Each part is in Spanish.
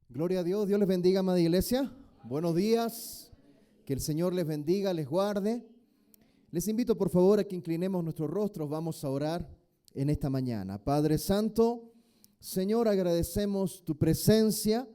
Gloria a Dios, Dios les bendiga, amada iglesia. Buenos días, que el Señor les bendiga, les guarde. Les invito por favor a que inclinemos nuestros rostros, vamos a orar en esta mañana. Padre Santo, Señor, agradecemos tu presencia,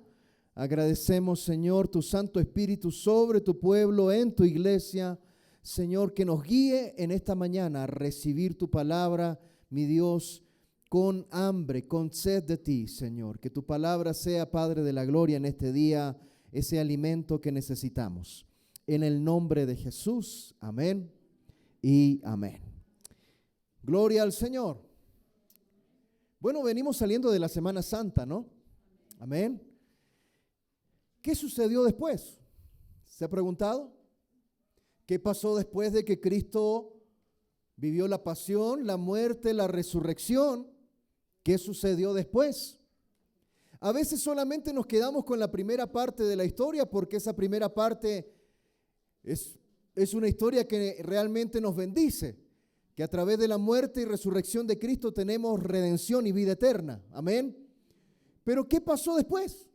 agradecemos, Señor, tu Santo Espíritu sobre tu pueblo, en tu iglesia. Señor, que nos guíe en esta mañana a recibir tu palabra, mi Dios, con hambre, con sed de ti, Señor. Que tu palabra sea, Padre de la gloria, en este día, ese alimento que necesitamos. En el nombre de Jesús, amén y amén. Gloria al Señor. Bueno, venimos saliendo de la Semana Santa, ¿no? Amén. ¿Qué sucedió después? ¿Se ha preguntado? ¿Qué pasó después de que Cristo vivió la pasión, la muerte, la resurrección? ¿Qué sucedió después? A veces solamente nos quedamos con la primera parte de la historia porque esa primera parte es una historia que realmente nos bendice, que a través de la muerte y resurrección de Cristo tenemos redención y vida eterna. Amén. Pero ¿qué pasó después?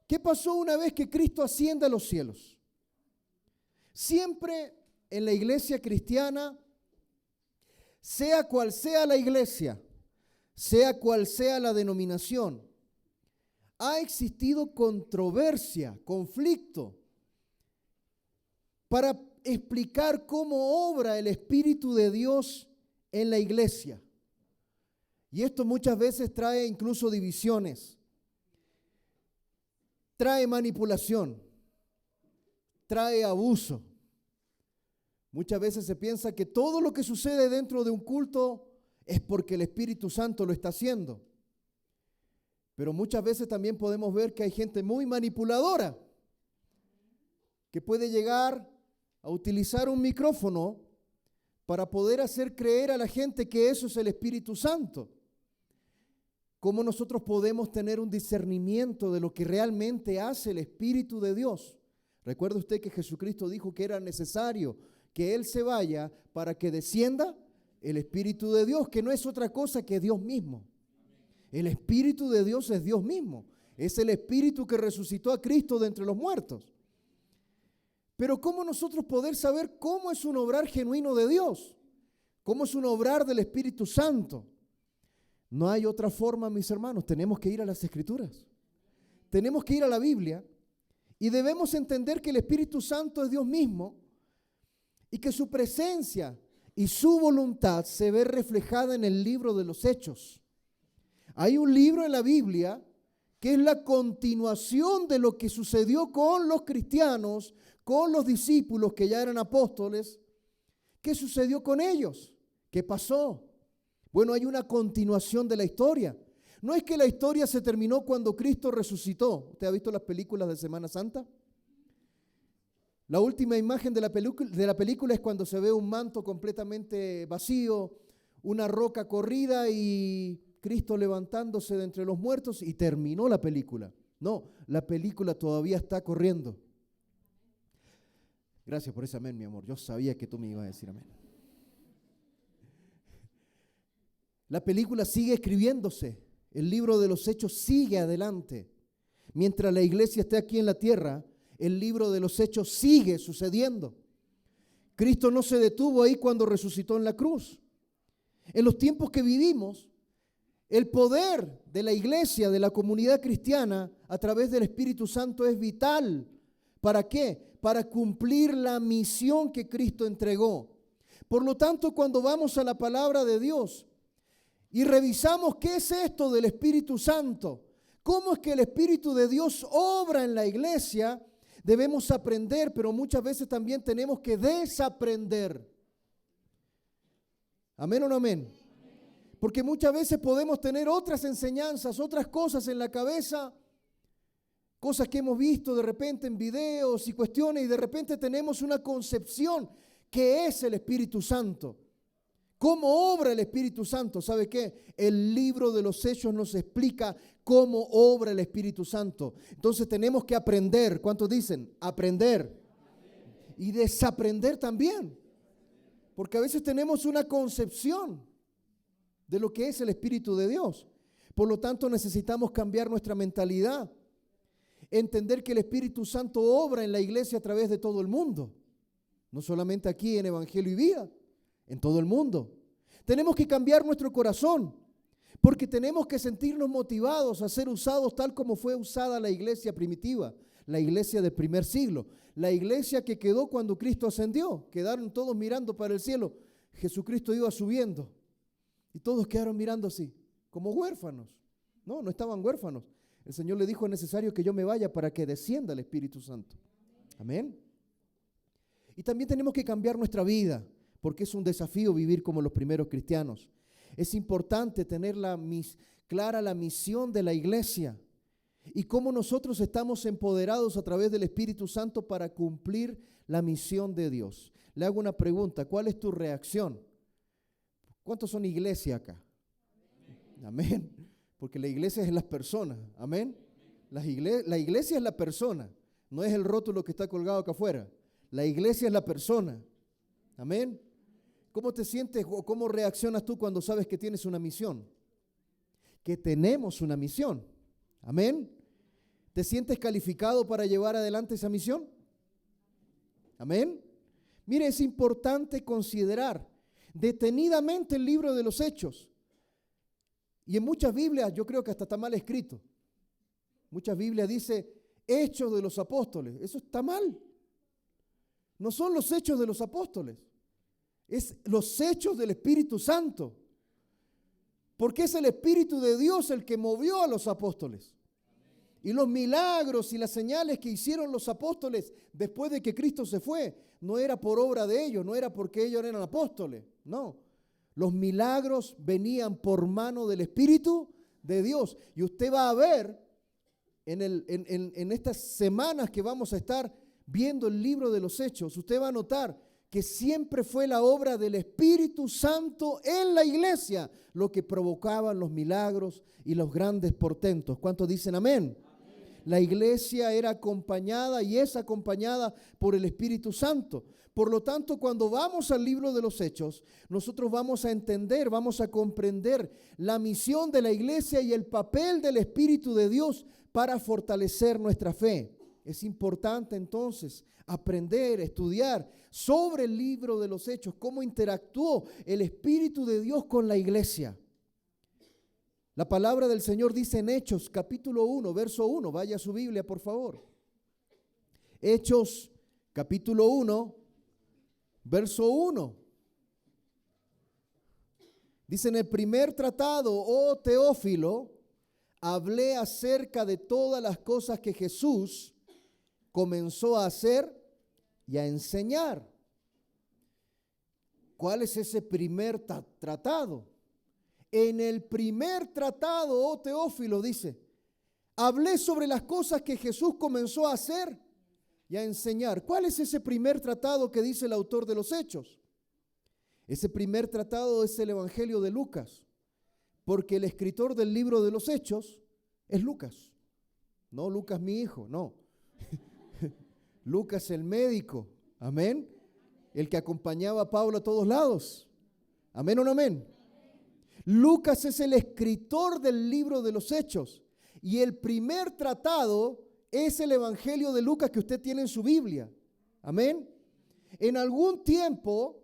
¿Qué pasó una vez que Cristo asciende a los cielos? Siempre en la iglesia cristiana, sea cual sea la iglesia, sea cual sea la denominación, ha existido controversia, conflicto, para explicar cómo obra el Espíritu de Dios en la iglesia. Y esto muchas veces trae incluso divisiones, trae manipulación, trae abuso. Muchas veces se piensa que todo lo que sucede dentro de un culto es porque el Espíritu Santo lo está haciendo. Pero muchas veces también podemos ver que hay gente muy manipuladora que puede llegar a utilizar un micrófono para poder hacer creer a la gente que eso es el Espíritu Santo. ¿Cómo nosotros podemos tener un discernimiento de lo que realmente hace el Espíritu de Dios? Recuerda usted que Jesucristo dijo que era necesario que Él se vaya para que descienda el Espíritu de Dios, que no es otra cosa que Dios mismo. El Espíritu de Dios es Dios mismo. Es el Espíritu que resucitó a Cristo de entre los muertos. Pero ¿cómo nosotros poder saber cómo es un obrar genuino de Dios? ¿Cómo es un obrar del Espíritu Santo? No hay otra forma, mis hermanos. Tenemos que ir a las Escrituras. Tenemos que ir a la Biblia y debemos entender que el Espíritu Santo es Dios mismo y que su presencia y su voluntad se ve reflejada en el libro de los Hechos. Hay un libro en la Biblia que es la continuación de lo que sucedió con los cristianos, con los discípulos que ya eran apóstoles. ¿Qué sucedió con ellos? ¿Qué pasó? Bueno, hay una continuación de la historia. No es que la historia se terminó cuando Cristo resucitó. ¿Usted ha visto las películas de Semana Santa? La última imagen de la película es cuando se ve un manto completamente vacío, una roca corrida y Cristo levantándose de entre los muertos y terminó la película. No, la película todavía está corriendo. Gracias por ese amén, mi amor. Yo sabía que tú me ibas a decir amén. La película sigue escribiéndose. El libro de los Hechos sigue adelante. Mientras la iglesia esté aquí en la tierra, el libro de los Hechos sigue sucediendo. Cristo no se detuvo ahí cuando resucitó en la cruz. En los tiempos que vivimos, el poder de la iglesia, de la comunidad cristiana, a través del Espíritu Santo es vital. ¿Para qué? Para cumplir la misión que Cristo entregó. Por lo tanto, cuando vamos a la palabra de Dios y revisamos qué es esto del Espíritu Santo, cómo es que el Espíritu de Dios obra en la iglesia, debemos aprender, pero muchas veces también tenemos que desaprender. ¿Amén o no amén? Porque muchas veces podemos tener otras enseñanzas, otras cosas en la cabeza, cosas que hemos visto de repente en videos y cuestiones, y de repente tenemos una concepción que es el Espíritu Santo. ¿Cómo obra el Espíritu Santo? ¿Sabe qué? El libro de los Hechos nos explica cómo obra el Espíritu Santo. Entonces tenemos que aprender. ¿Cuántos dicen? Aprender. Y desaprender también. Porque a veces tenemos una concepción de lo que es el Espíritu de Dios. Por lo tanto, necesitamos cambiar nuestra mentalidad. entender que el Espíritu Santo obra en la iglesia a través de todo el mundo. No solamente aquí en Evangelio y Vida, en todo el mundo. Tenemos que cambiar nuestro corazón, porque tenemos que sentirnos motivados a ser usados tal como fue usada la iglesia primitiva, la iglesia del primer siglo, la iglesia que quedó cuando Cristo ascendió. Quedaron todos mirando para el cielo. Jesucristo iba subiendo y todos quedaron mirando así, como huérfanos. No, no estaban huérfanos. El Señor le dijo: es necesario que yo me vaya para que descienda el Espíritu Santo. Amén. Y también tenemos que cambiar nuestra vida, porque es un desafío vivir como los primeros cristianos. Es importante tener clara la misión de la iglesia y cómo nosotros estamos empoderados a través del Espíritu Santo para cumplir la misión de Dios. Le hago una pregunta: ¿cuál es tu reacción? ¿Cuántos son iglesia acá? Amén. Porque la iglesia es las personas. Amén. La iglesia es la persona, no es el rótulo que está colgado acá afuera. La iglesia es la persona. Amén. ¿Cómo te sientes o cómo reaccionas tú cuando sabes que tienes una misión? Que tenemos una misión. Amén. ¿Te sientes calificado para llevar adelante esa misión? Amén. Mire, es importante considerar detenidamente el libro de los Hechos. Y en muchas Biblias, yo creo que hasta está mal escrito. Muchas Biblias dice Hechos de los Apóstoles. Eso está mal. No son los Hechos de los Apóstoles. Es los Hechos del Espíritu Santo. Porque es el Espíritu de Dios el que movió a los apóstoles. Y los milagros y las señales que hicieron los apóstoles después de que Cristo se fue, no era por obra de ellos, no era porque ellos eran apóstoles, no. Los milagros venían por mano del Espíritu de Dios. Y usted va a ver en estas semanas que vamos a estar viendo el libro de los Hechos, usted va a notar que siempre fue la obra del Espíritu Santo en la iglesia lo que provocaban los milagros y los grandes portentos. ¿Cuántos dicen amén? La iglesia era acompañada y es acompañada por el Espíritu Santo. Por lo tanto, cuando vamos al libro de los Hechos, nosotros vamos a entender, vamos a comprender la misión de la iglesia y el papel del Espíritu de Dios para fortalecer nuestra fe. Es importante entonces aprender, estudiar sobre el libro de los Hechos, cómo interactuó el Espíritu de Dios con la iglesia. La palabra del Señor dice en Hechos, capítulo 1, verso 1. Vaya a su Biblia, por favor. Hechos, capítulo 1, verso 1. Dice: en el primer tratado, oh Teófilo, hablé acerca de todas las cosas que Jesús comenzó a hacer y a enseñar. ¿Cuál es ese primer tratado? En el primer tratado, oh Teófilo, dice, hablé sobre las cosas que Jesús comenzó a hacer y a enseñar. ¿Cuál es ese primer tratado que dice el autor de los Hechos? Ese primer tratado es el Evangelio de Lucas, porque el escritor del libro de los Hechos es Lucas. No Lucas mi hijo, no. Lucas el médico, amén, el que acompañaba a Pablo a todos lados. Amén o no amén. Lucas es el escritor del libro de los Hechos y el primer tratado es el Evangelio de Lucas que usted tiene en su Biblia. Amén. En algún tiempo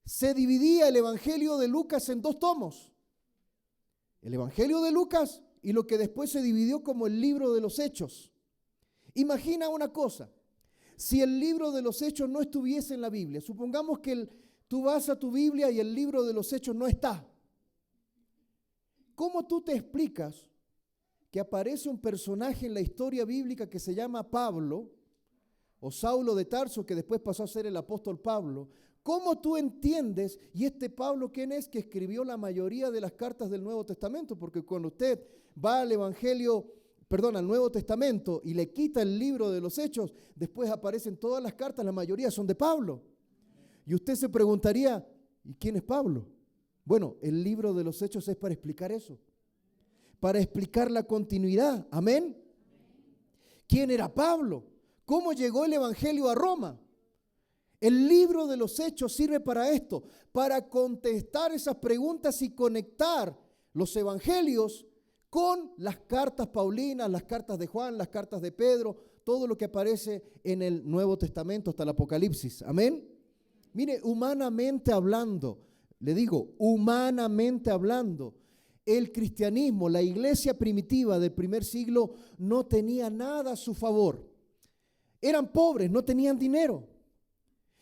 se dividía el Evangelio de Lucas en dos tomos. El Evangelio de Lucas y lo que después se dividió como el libro de los Hechos. Imagina una cosa, si el libro de los Hechos no estuviese en la Biblia, supongamos que tú vas a tu Biblia y el libro de los Hechos no está. ¿Cómo tú te explicas que aparece un personaje en la historia bíblica que se llama Pablo, o Saulo de Tarso, que después pasó a ser el apóstol Pablo? ¿Cómo tú entiendes, y este Pablo quién es, que escribió la mayoría de las cartas del Nuevo Testamento? Porque cuando usted va al al Nuevo Testamento y le quita el libro de los Hechos, después aparecen todas las cartas, la mayoría son de Pablo. Y usted se preguntaría, ¿y quién es Pablo? Bueno, el libro de los Hechos es para explicar eso, para explicar la continuidad. Amén. ¿Quién era Pablo? ¿Cómo llegó el Evangelio a Roma? El libro de los Hechos sirve para esto, para contestar esas preguntas y conectar los evangelios con las cartas paulinas, las cartas de Juan, las cartas de Pedro, todo lo que aparece en el Nuevo Testamento hasta el Apocalipsis. Amén. Mire, humanamente hablando, le digo, humanamente hablando, el cristianismo, la iglesia primitiva del primer siglo no tenía nada a su favor. Eran pobres, no tenían dinero.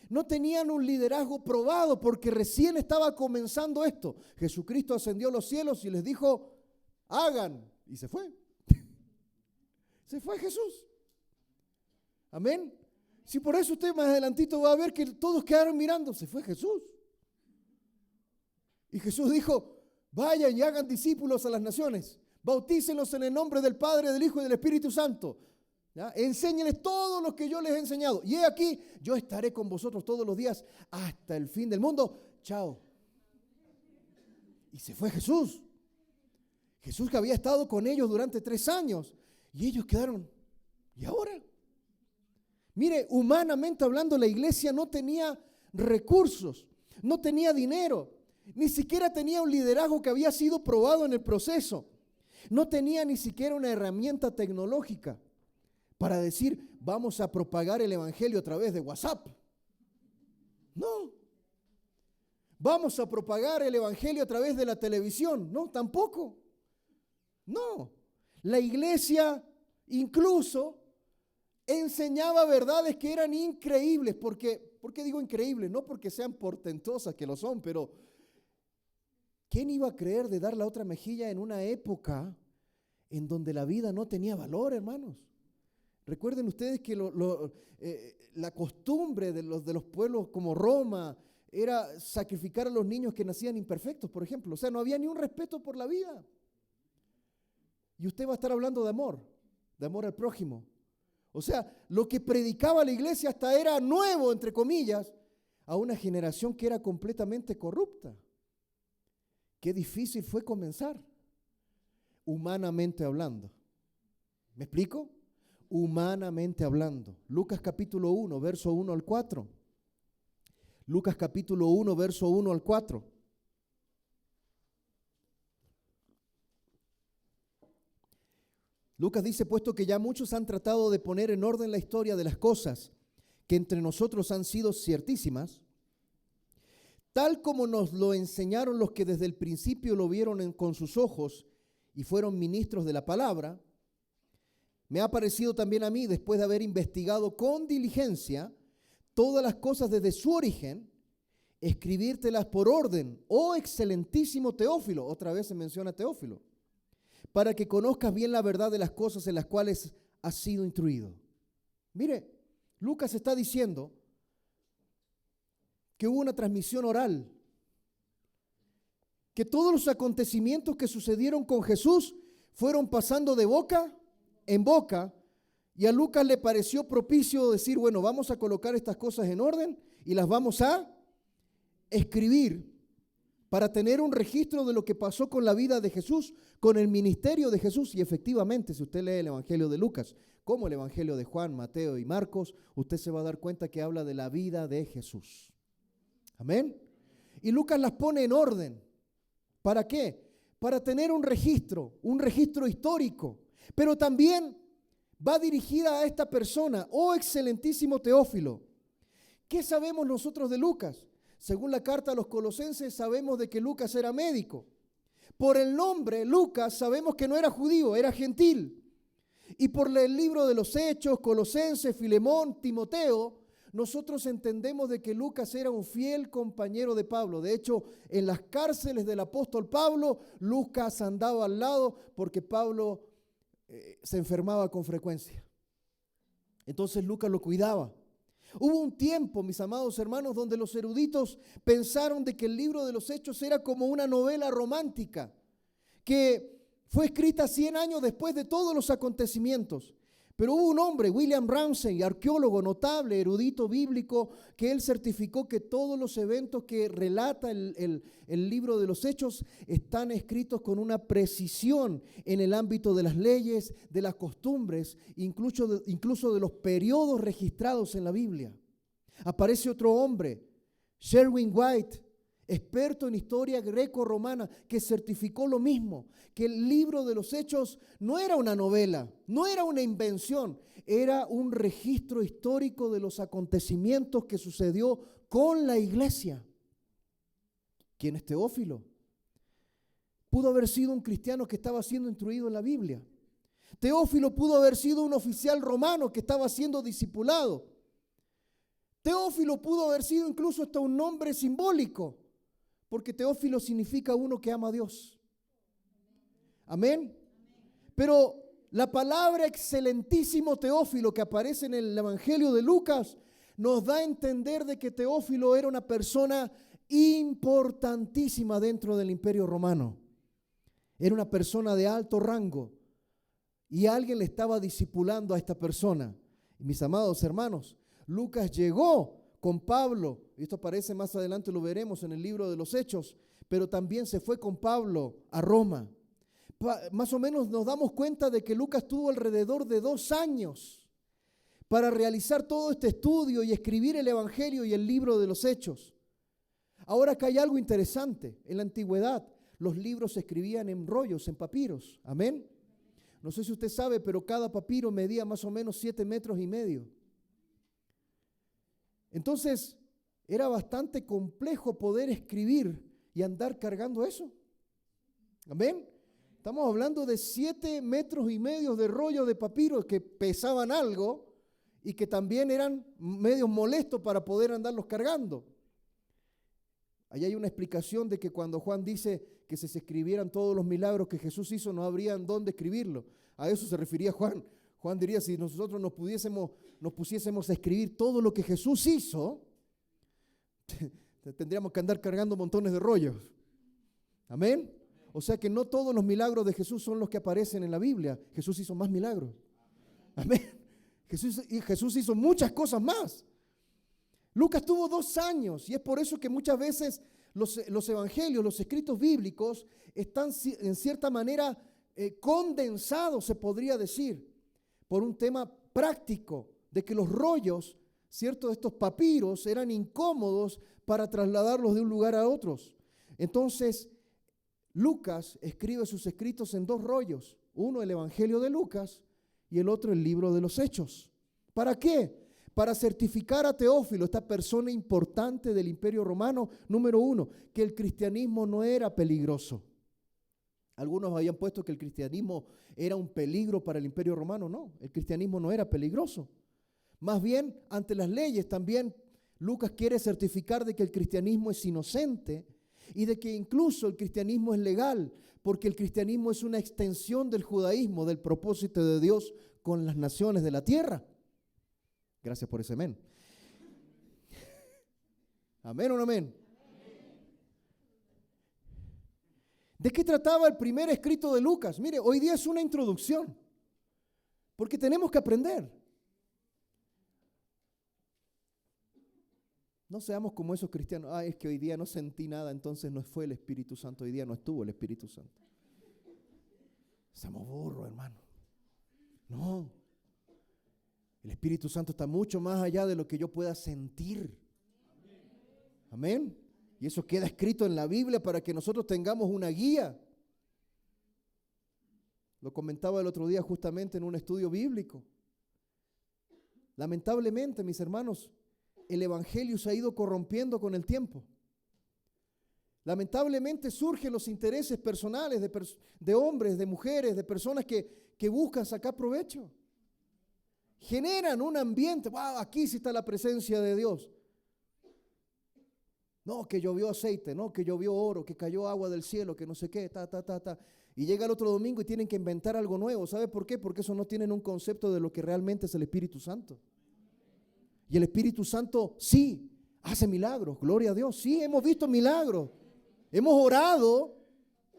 No tenían un liderazgo probado porque recién estaba comenzando esto. Jesucristo ascendió a los cielos y les dijo, hagan. Y se fue. Se fue Jesús. Amén. Si por eso usted más adelantito va a ver que todos quedaron mirando, se fue Jesús. Y Jesús dijo, vayan y hagan discípulos a las naciones. Bautícenlos en el nombre del Padre, del Hijo y del Espíritu Santo. ¿Ya? Enséñenles todo lo que yo les he enseñado. Y he aquí, yo estaré con vosotros todos los días hasta el fin del mundo. Chao. Y se fue Jesús. Jesús que había estado con ellos durante 3 años. Y ellos quedaron, ¿y ahora? Mire, humanamente hablando, la iglesia no tenía recursos, no tenía dinero, ni siquiera tenía un liderazgo que había sido probado en el proceso. No tenía ni siquiera una herramienta tecnológica para decir, vamos a propagar el evangelio a través de WhatsApp. No. Vamos a propagar el evangelio a través de la televisión. No, tampoco. No. La iglesia incluso enseñaba verdades que eran increíbles. ¿Por qué digo increíbles? No porque sean portentosas, que lo son, pero ¿quién iba a creer de dar la otra mejilla en una época en donde la vida no tenía valor, hermanos? Recuerden ustedes que la costumbre de los pueblos como Roma era sacrificar a los niños que nacían imperfectos, por ejemplo. O sea, no había ni un respeto por la vida. Y usted va a estar hablando de amor al prójimo. O sea, lo que predicaba la iglesia hasta era nuevo, entre comillas, a una generación que era completamente corrupta. Qué difícil fue comenzar, humanamente hablando. ¿Me explico? Humanamente hablando. Lucas capítulo 1, verso 1 al 4. Lucas capítulo 1, verso 1 al 4. Lucas dice, puesto que ya muchos han tratado de poner en orden la historia de las cosas que entre nosotros han sido ciertísimas, tal como nos lo enseñaron los que desde el principio lo vieron con sus ojos y fueron ministros de la palabra, me ha parecido también a mí, después de haber investigado con diligencia todas las cosas desde su origen, escribírtelas por orden, oh excelentísimo Teófilo, otra vez se menciona Teófilo, para que conozcas bien la verdad de las cosas en las cuales has sido instruido. Mire, Lucas está diciendo que hubo una transmisión oral, que todos los acontecimientos que sucedieron con Jesús fueron pasando de boca en boca, y a Lucas le pareció propicio decir, bueno, vamos a colocar estas cosas en orden y las vamos a escribir para tener un registro de lo que pasó con la vida de Jesús, con el ministerio de Jesús. Y efectivamente, si usted lee el Evangelio de Lucas, como el Evangelio de Juan, Mateo y Marcos, usted se va a dar cuenta que habla de la vida de Jesús. Amén. Y Lucas las pone en orden. ¿Para qué? Para tener un registro histórico. Pero también va dirigida a esta persona, oh excelentísimo Teófilo. ¿Qué sabemos nosotros de Lucas? Según la carta a los Colosenses, sabemos de que Lucas era médico. Por el nombre, Lucas, sabemos que no era judío, era gentil. Y por el libro de los Hechos, Colosenses, Filemón, Timoteo, nosotros entendemos de que Lucas era un fiel compañero de Pablo. De hecho, en las cárceles del apóstol Pablo, Lucas andaba al lado porque Pablo se enfermaba con frecuencia. Entonces Lucas lo cuidaba. Hubo un tiempo, mis amados hermanos, donde los eruditos pensaron de que el libro de los Hechos era como una novela romántica, que fue escrita 100 años después de todos los acontecimientos. Pero hubo un hombre, William Ramsay, arqueólogo notable, erudito bíblico, que él certificó que todos los eventos que relata el libro de los Hechos están escritos con una precisión en el ámbito de las leyes, de las costumbres, incluso de los periodos registrados en la Biblia. Aparece otro hombre, Sherwin White, experto en historia greco-romana, que certificó lo mismo, que el libro de los Hechos no era una novela, no era una invención, era un registro histórico de los acontecimientos que sucedió con la iglesia. ¿Quién es Teófilo? Pudo haber sido un cristiano que estaba siendo instruido en la Biblia. Teófilo pudo haber sido un oficial romano que estaba siendo discipulado. Teófilo pudo haber sido incluso hasta un nombre simbólico, porque Teófilo significa uno que ama a Dios. Amén. Pero la palabra excelentísimo Teófilo que aparece en el Evangelio de Lucas nos da a entender de que Teófilo era una persona importantísima dentro del Imperio Romano. Era una persona de alto rango y alguien le estaba discipulando a esta persona. Y mis amados hermanos, Lucas llegó con Pablo, y esto aparece más adelante, lo veremos en el libro de los Hechos, pero también se fue con Pablo a Roma. Más o menos nos damos cuenta de que Lucas tuvo alrededor de 2 años para realizar todo este estudio y escribir el Evangelio y el libro de los Hechos. Ahora acá hay algo interesante. En la antigüedad los libros se escribían en rollos, en papiros. Amén. No sé si usted sabe, pero cada papiro medía más o menos 7,5 metros. Entonces, era bastante complejo poder escribir y andar cargando eso. Amén. Estamos hablando de 7,5 metros de rollo de papiro que pesaban algo y que también eran medios molestos para poder andarlos cargando. Ahí hay una explicación de que cuando Juan dice que si se escribieran todos los milagros que Jesús hizo, no habrían dónde escribirlo. A eso se refería Juan. Juan diría, si nosotros nos pusiésemos a escribir todo lo que Jesús hizo, tendríamos que andar cargando montones de rollos. Amén. O sea que no todos los milagros de Jesús son los que aparecen en la Biblia. Jesús hizo más milagros. Amén. Jesús hizo muchas cosas más. Lucas tuvo 2 años y es por eso que muchas veces los evangelios, los escritos bíblicos están en cierta manera condensados, se podría decir, por un tema práctico de que los rollos, ¿cierto?, de estos papiros eran incómodos para trasladarlos de un lugar a otros. Entonces, Lucas escribe sus escritos en 2 rollos, uno el Evangelio de Lucas y el otro el libro de los Hechos. ¿Para qué? Para certificar a Teófilo, esta persona importante del Imperio Romano, número 1, que el cristianismo no era peligroso. Algunos habían puesto que el cristianismo era un peligro para el Imperio Romano. No, el cristianismo no era peligroso. Más bien, ante las leyes también Lucas quiere certificar de que el cristianismo es inocente y de que incluso el cristianismo es legal, porque el cristianismo es una extensión del judaísmo, del propósito de Dios con las naciones de la tierra. Gracias por ese amén. ¿Amén o no amén? ¿De qué trataba el primer escrito de Lucas? Mire, hoy día es una introducción, porque tenemos que aprender. No seamos como esos cristianos. Es que hoy día no sentí nada, entonces no fue el Espíritu Santo. Hoy día no estuvo el Espíritu Santo. Somos burros, hermano. No. El Espíritu Santo está mucho más allá de lo que yo pueda sentir. Amén. Y eso queda escrito en la Biblia para que nosotros tengamos una guía. Lo comentaba el otro día justamente en un estudio bíblico. Lamentablemente, mis hermanos, el evangelio se ha ido corrompiendo con el tiempo. Lamentablemente surgen los intereses personales de hombres, de mujeres, de personas que buscan sacar provecho. Generan un ambiente, wow, aquí sí está la presencia de Dios. No, que llovió aceite, no, que llovió oro, que cayó agua del cielo, que no sé qué, Y llega el otro domingo y tienen que inventar algo nuevo. ¿Sabe por qué? Porque eso no tienen un concepto de lo que realmente es el Espíritu Santo. Y el Espíritu Santo sí hace milagros, gloria a Dios. Sí, hemos visto milagros. Hemos orado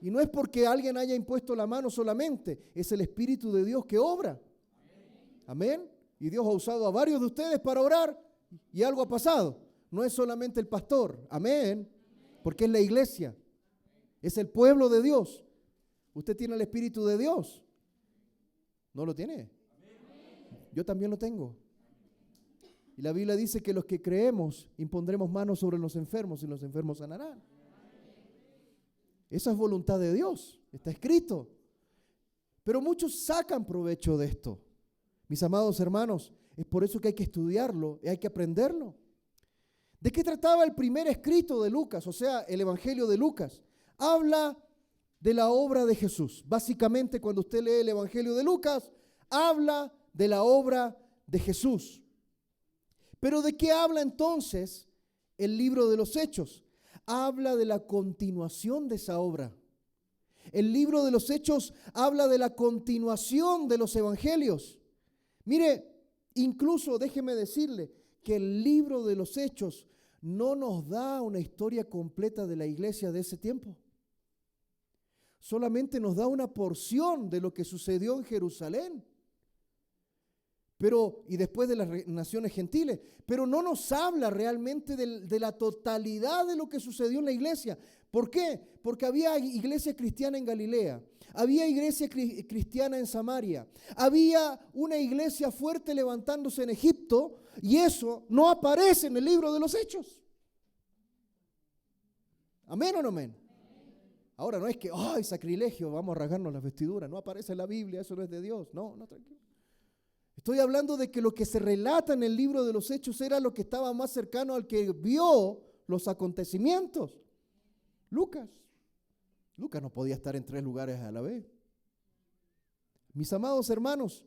y no es porque alguien haya impuesto la mano solamente, es el Espíritu de Dios que obra. Amén. Y Dios ha usado a varios de ustedes para orar y algo ha pasado. No es solamente el pastor, amén, porque es la iglesia, es el pueblo de Dios. Usted tiene el Espíritu de Dios. ¿No lo tiene? Yo también lo tengo. Y la Biblia dice que los que creemos impondremos manos sobre los enfermos y los enfermos sanarán. Esa es voluntad de Dios, está escrito. Pero muchos sacan provecho de esto. Mis amados hermanos, es por eso que hay que estudiarlo y hay que aprenderlo. ¿De qué trataba el primer escrito de Lucas? O sea, el Evangelio de Lucas. Habla de la obra de Jesús. Básicamente, cuando usted lee el Evangelio de Lucas, habla de la obra de Jesús. Pero ¿de qué habla entonces el libro de los Hechos? Habla de la continuación de esa obra. El libro de los Hechos habla de la continuación de los evangelios. Mire, incluso déjeme decirle que el libro de los Hechos no nos da una historia completa de la iglesia de ese tiempo. Solamente nos da una porción de lo que sucedió en Jerusalén. Y después de las naciones gentiles, pero no nos habla realmente de la totalidad de lo que sucedió en la iglesia. ¿Por qué? Porque había iglesia cristiana en Galilea, había iglesia cristiana en Samaria, había una iglesia fuerte levantándose en Egipto, y eso no aparece en el libro de los Hechos. ¿Amén o no amén? Ahora no es que, ¡ay, sacrilegio, vamos a rasgarnos las vestiduras! No aparece en la Biblia, eso no es de Dios. No, tranquilo. Estoy hablando de que lo que se relata en el libro de los Hechos era lo que estaba más cercano al que vio los acontecimientos. Lucas no podía estar en 3 lugares a la vez. Mis amados hermanos,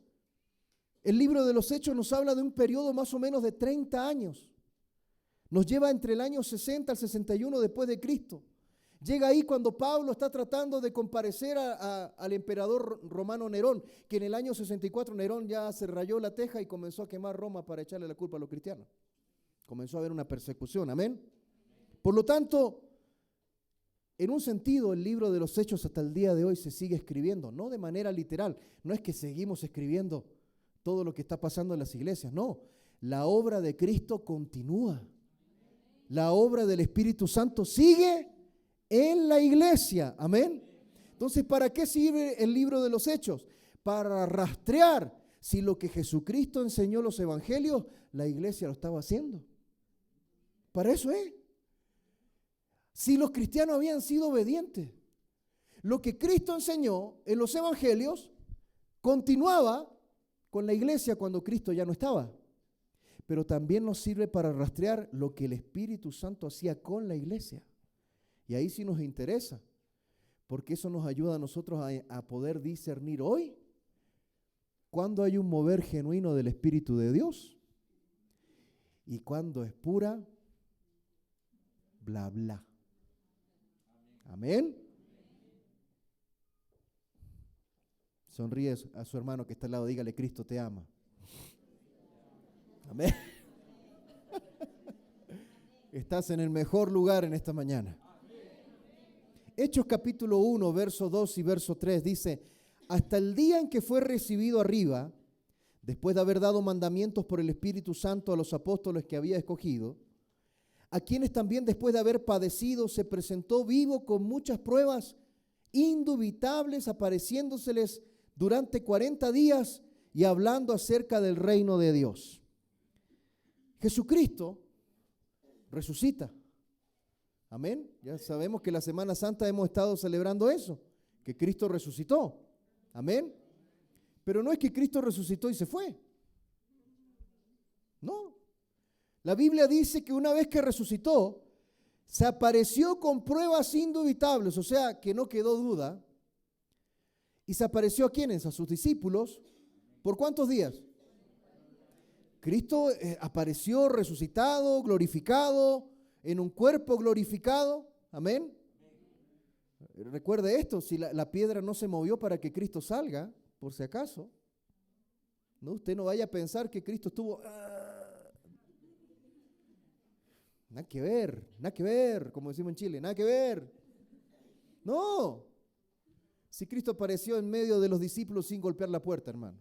el libro de los Hechos nos habla de un periodo más o menos de 30 años. Nos lleva entre el año 60 al 61 después de Cristo. Llega ahí cuando Pablo está tratando de comparecer al emperador romano Nerón, que en el año 64 Nerón ya se rayó la teja y comenzó a quemar Roma para echarle la culpa a los cristianos. Comenzó a haber una persecución, amén. Por lo tanto, en un sentido, el libro de los Hechos hasta el día de hoy se sigue escribiendo, no de manera literal. No es que seguimos escribiendo todo lo que está pasando en las iglesias, no. La obra de Cristo continúa. La obra del Espíritu Santo sigue en la iglesia, amén. Entonces, ¿para qué sirve el libro de los Hechos? Para rastrear si lo que Jesucristo enseñó en los evangelios, la iglesia lo estaba haciendo. Para eso es. Si los cristianos habían sido obedientes, lo que Cristo enseñó en los evangelios continuaba con la iglesia cuando Cristo ya no estaba. Pero también nos sirve para rastrear lo que el Espíritu Santo hacía con la iglesia. Y ahí sí nos interesa, porque eso nos ayuda a nosotros a poder discernir hoy cuándo hay un mover genuino del Espíritu de Dios y cuándo es pura bla bla. Amén. Sonríe a su hermano que está al lado, dígale: Cristo te ama. Amén. Estás en el mejor lugar en esta mañana. Hechos capítulo 1, verso 2 y verso 3 dice: hasta el día en que fue recibido arriba, después de haber dado mandamientos por el Espíritu Santo a los apóstoles que había escogido, a quienes también después de haber padecido se presentó vivo con muchas pruebas indubitables, apareciéndoseles durante 40 días y hablando acerca del reino de Dios. Jesucristo resucita. Amén. Ya sabemos que la Semana Santa hemos estado celebrando eso, que Cristo resucitó. Amén. Pero no es que Cristo resucitó y se fue. No. La Biblia dice que una vez que resucitó, se apareció con pruebas indubitables, o sea, que no quedó duda. ¿Y se apareció a quiénes? A sus discípulos. ¿Por cuántos días? Cristo apareció resucitado, glorificado, en un cuerpo glorificado. Amén. Recuerde esto: si la piedra no se movió para que Cristo salga, por si acaso, no, usted no vaya a pensar que Cristo estuvo nada que ver, como decimos en Chile, nada que ver. No. Si Cristo apareció en medio de los discípulos sin golpear la puerta, hermano.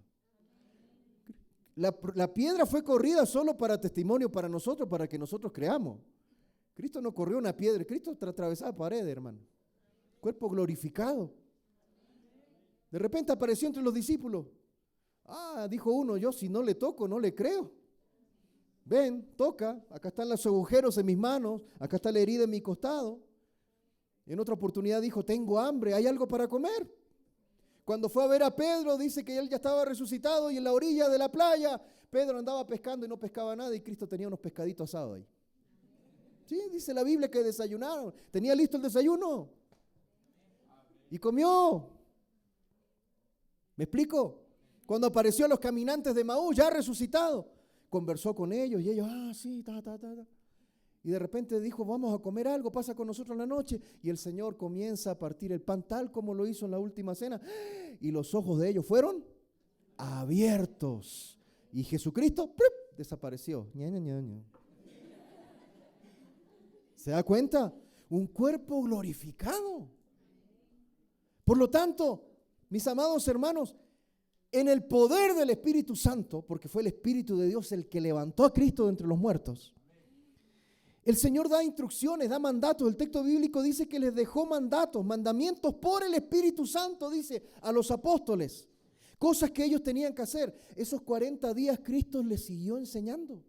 La piedra fue corrida solo para testimonio para nosotros, para que nosotros creamos. Cristo no corrió una piedra, Cristo atravesaba paredes, hermano. Cuerpo glorificado. De repente apareció entre los discípulos. Dijo uno: yo si no le toco, no le creo. Ven, toca, acá están los agujeros en mis manos, acá está la herida en mi costado. En otra oportunidad dijo, tengo hambre, ¿hay algo para comer? Cuando fue a ver a Pedro, dice que él ya estaba resucitado y en la orilla de la playa, Pedro andaba pescando y no pescaba nada y Cristo tenía unos pescaditos asados ahí. Sí, dice la Biblia que desayunaron. Tenía listo el desayuno. Y comió. ¿Me explico? Cuando apareció a los caminantes de Maús, ya resucitado, conversó con ellos y ellos, sí, Y de repente dijo, vamos a comer algo, pasa con nosotros en la noche. Y el Señor comienza a partir el pan tal como lo hizo en la última cena. Y los ojos de ellos fueron abiertos. Y Jesucristo desapareció. ¿Se da cuenta? Un cuerpo glorificado. Por lo tanto, mis amados hermanos, en el poder del Espíritu Santo, porque fue el Espíritu de Dios el que levantó a Cristo de entre los muertos, el Señor da instrucciones, da mandatos. El texto bíblico dice que les dejó mandatos, mandamientos por el Espíritu Santo, dice, a los apóstoles. Cosas que ellos tenían que hacer. Esos 40 días Cristo les siguió enseñando.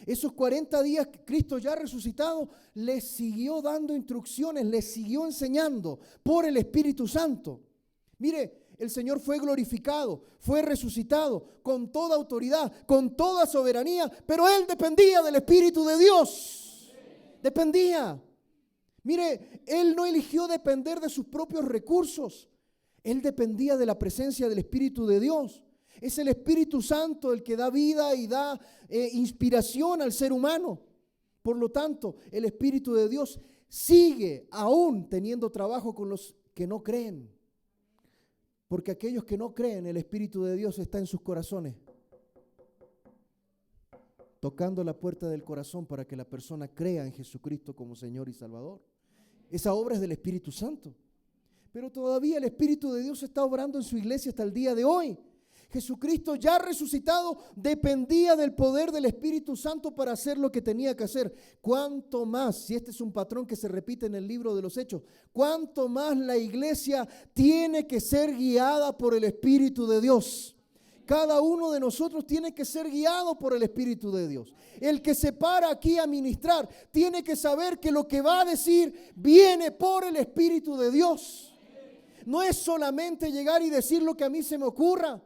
Esos 40 días Cristo ya resucitado les siguió dando instrucciones, les siguió enseñando por el Espíritu Santo. Mire, el Señor fue glorificado, fue resucitado con toda autoridad, con toda soberanía, pero Él dependía del Espíritu de Dios. Dependía. Mire, Él no eligió depender de sus propios recursos. Él dependía de la presencia del Espíritu de Dios. Es el Espíritu Santo el que da vida y da inspiración al ser humano. Por lo tanto, el Espíritu de Dios sigue aún teniendo trabajo con los que no creen. Porque aquellos que no creen, el Espíritu de Dios está en sus corazones, tocando la puerta del corazón para que la persona crea en Jesucristo como Señor y Salvador. Esa obra es del Espíritu Santo. Pero todavía el Espíritu de Dios está obrando en su iglesia hasta el día de hoy. Jesucristo ya resucitado dependía del poder del Espíritu Santo para hacer lo que tenía que hacer. Cuánto más, si este es un patrón que se repite en el libro de los Hechos, cuánto más la iglesia tiene que ser guiada por el Espíritu de Dios. Cada uno de nosotros tiene que ser guiado por el Espíritu de Dios. El que se para aquí a ministrar tiene que saber que lo que va a decir viene por el Espíritu de Dios. No es solamente llegar y decir lo que a mí se me ocurra.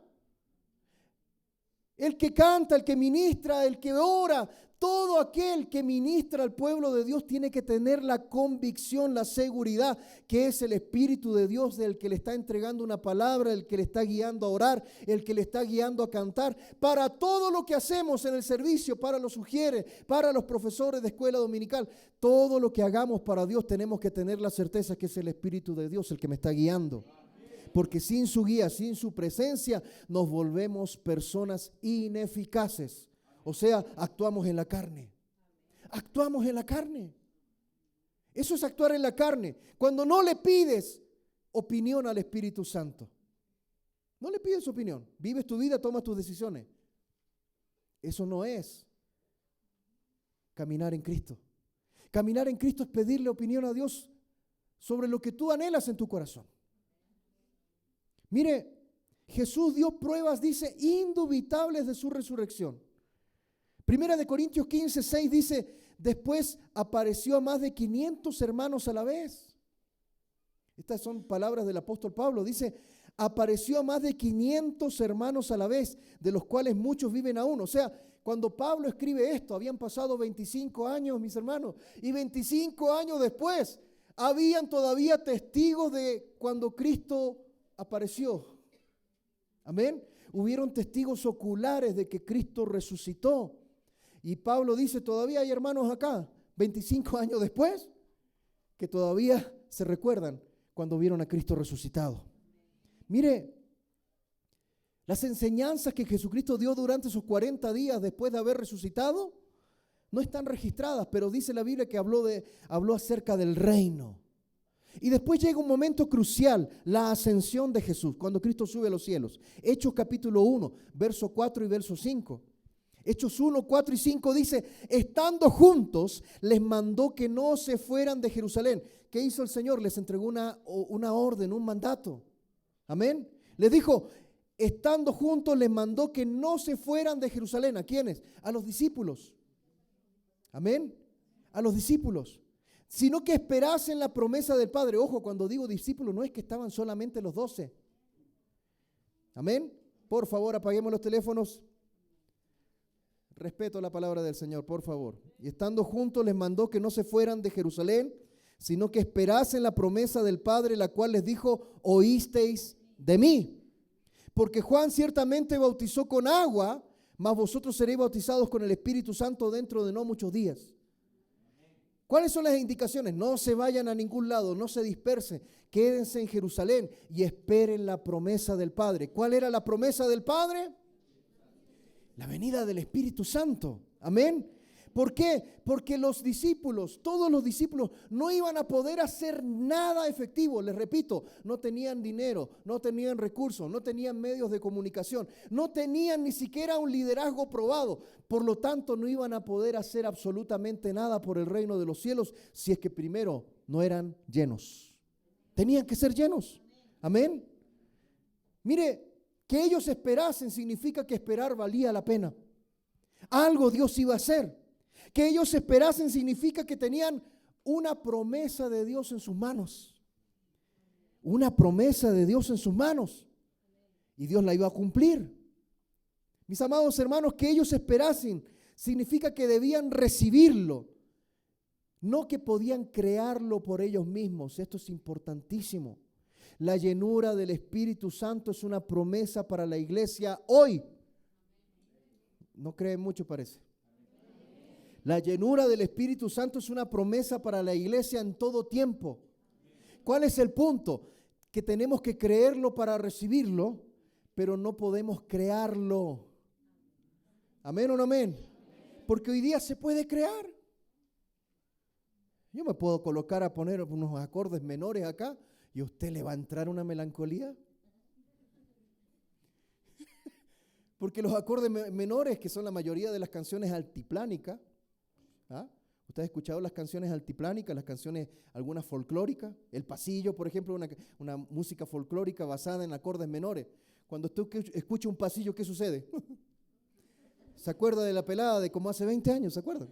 El que canta, el que ministra, el que ora, todo aquel que ministra al pueblo de Dios tiene que tener la convicción, la seguridad que es el Espíritu de Dios el que le está entregando una palabra, el que le está guiando a orar, el que le está guiando a cantar. Para todo lo que hacemos en el servicio, para los sugieres, para los profesores de escuela dominical, todo lo que hagamos para Dios tenemos que tener la certeza que es el Espíritu de Dios el que me está guiando. Porque sin su guía, sin su presencia, nos volvemos personas ineficaces. O sea, actuamos en la carne. Actuamos en la carne. Eso es actuar en la carne. Cuando no le pides opinión al Espíritu Santo. No le pides opinión. Vives tu vida, tomas tus decisiones. Eso no es caminar en Cristo. Caminar en Cristo es pedirle opinión a Dios sobre lo que tú anhelas en tu corazón. Mire, Jesús dio pruebas, dice, indubitables de su resurrección. Primera de Corintios 15, 6 dice, después apareció a más de 500 hermanos a la vez. Estas son palabras del apóstol Pablo. Dice, apareció a más de 500 hermanos a la vez, de los cuales muchos viven aún. O sea, cuando Pablo escribe esto, habían pasado 25 años, mis hermanos, y 25 años después, habían todavía testigos de cuando Cristo apareció. Amén. Hubieron testigos oculares de que Cristo resucitó. Y Pablo dice, todavía hay hermanos acá, 25 años después, que todavía se recuerdan cuando vieron a Cristo resucitado. Mire, las enseñanzas que Jesucristo dio durante esos 40 días después de haber resucitado no están registradas, pero dice la Biblia que habló acerca del reino. Y después llega un momento crucial, la ascensión de Jesús, cuando Cristo sube a los cielos. Hechos capítulo 1, verso 4 y verso 5. Hechos 1, 4 y 5 dice, estando juntos, les mandó que no se fueran de Jerusalén. ¿Qué hizo el Señor? Les entregó una orden, un mandato. Amén. Les dijo, estando juntos, les mandó que no se fueran de Jerusalén. ¿A quiénes? A los discípulos. Amén. A los discípulos. sino que esperasen la promesa del Padre. Ojo, cuando digo discípulos, no es que estaban solamente los 12. Amén. Por favor, apaguemos los teléfonos. Respeto la palabra del Señor, por favor. Y estando juntos les mandó que no se fueran de Jerusalén, sino que esperasen la promesa del Padre, la cual les dijo: oísteis de mí. Porque Juan ciertamente bautizó con agua, mas vosotros seréis bautizados con el Espíritu Santo dentro de no muchos días. ¿Cuáles son las indicaciones? No se vayan a ningún lado, no se dispersen, quédense en Jerusalén y esperen la promesa del Padre. ¿Cuál era la promesa del Padre? La venida del Espíritu Santo. Amén. ¿Por qué? Porque los discípulos, todos los discípulos, no iban a poder hacer nada efectivo. Les repito, no tenían dinero, no tenían recursos, no tenían medios de comunicación, no tenían ni siquiera un liderazgo probado. Por lo tanto, no iban a poder hacer absolutamente nada por el reino de los cielos si es que primero no eran llenos. Tenían que ser llenos. Amén. Mire, que ellos esperasen significa que esperar valía la pena. Algo Dios iba a hacer. Que ellos esperasen significa que tenían una promesa de Dios en sus manos. Una promesa de Dios en sus manos. Y Dios la iba a cumplir. Mis amados hermanos, que ellos esperasen significa que debían recibirlo. No que podían crearlo por ellos mismos. Esto es importantísimo. La llenura del Espíritu Santo es una promesa para la iglesia hoy. No creen mucho, parece. La llenura del Espíritu Santo es una promesa para la iglesia en todo tiempo. ¿Cuál es el punto? Que tenemos que creerlo para recibirlo, pero no podemos crearlo. ¿Amén o no amén? Porque hoy día se puede crear. Yo me puedo colocar a poner unos acordes menores acá y a usted le va a entrar una melancolía. Porque los acordes menores, que son la mayoría de las canciones altiplánicas, ¿ah? ¿Usted ha escuchado las canciones altiplánicas, las canciones algunas folclóricas? El pasillo, por ejemplo, una música folclórica basada en acordes menores. Cuando usted escucha un pasillo, ¿qué sucede? ¿Se acuerda de la pelada de como hace 20 años? ¿Se acuerdan?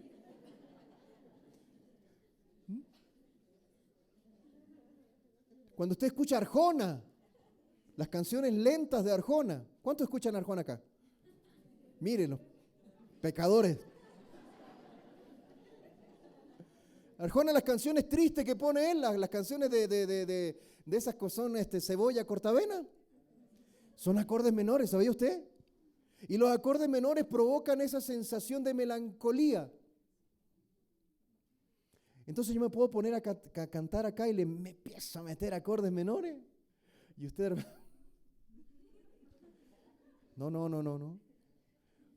Cuando usted escucha Arjona, las canciones lentas de Arjona. ¿Cuántos escuchan Arjona acá? Mírenlo, pecadores. Arjona, las canciones tristes que pone él, las canciones de esas que son cebolla cortavena, son acordes menores, ¿sabía usted? Y los acordes menores provocan esa sensación de melancolía. Entonces yo me puedo poner a cantar acá y me empiezo a meter acordes menores. Y usted, no.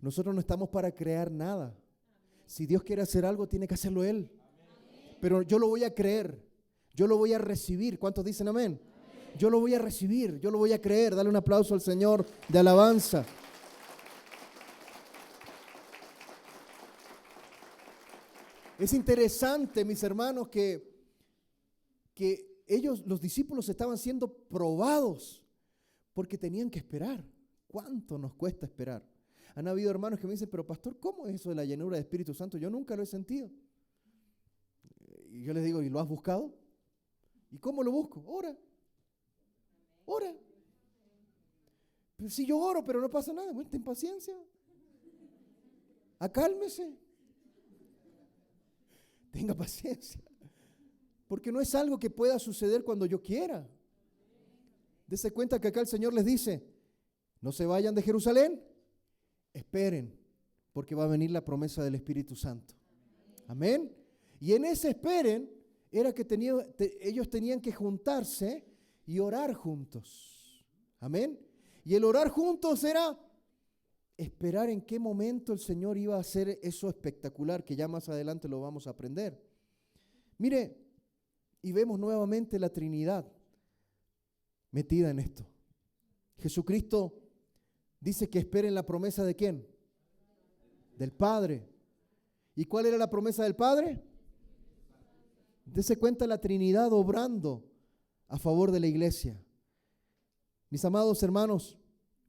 Nosotros no estamos para crear nada. Si Dios quiere hacer algo, tiene que hacerlo Él. Pero yo lo voy a creer, yo lo voy a recibir. ¿Cuántos dicen amén? Yo lo voy a recibir, yo lo voy a creer. Dale un aplauso al Señor de alabanza. Es interesante, mis hermanos, que ellos, los discípulos, estaban siendo probados porque tenían que esperar. ¿Cuánto nos cuesta esperar? Han habido hermanos que me dicen, pero pastor, ¿cómo es eso de la llenura del Espíritu Santo? Yo nunca lo he sentido. Y yo les digo, ¿y lo has buscado? ¿Y cómo lo busco? Ora. Pero si yo oro, pero no pasa nada, bueno, ten paciencia. Acálmese. Tenga paciencia. Porque no es algo que pueda suceder cuando yo quiera. Dese cuenta que acá el Señor les dice, no se vayan de Jerusalén, esperen, porque va a venir la promesa del Espíritu Santo. Amén. Y en ese esperen era que ellos tenían que juntarse y orar juntos. Amén. Y el orar juntos era esperar en qué momento el Señor iba a hacer eso espectacular, que ya más adelante lo vamos a aprender. Mire, y vemos nuevamente la Trinidad metida en esto. Jesucristo dice que esperen la promesa ¿de quién? Del Padre. ¿Y cuál era la promesa del Padre? Dese cuenta la Trinidad obrando a favor de la iglesia. Mis amados hermanos,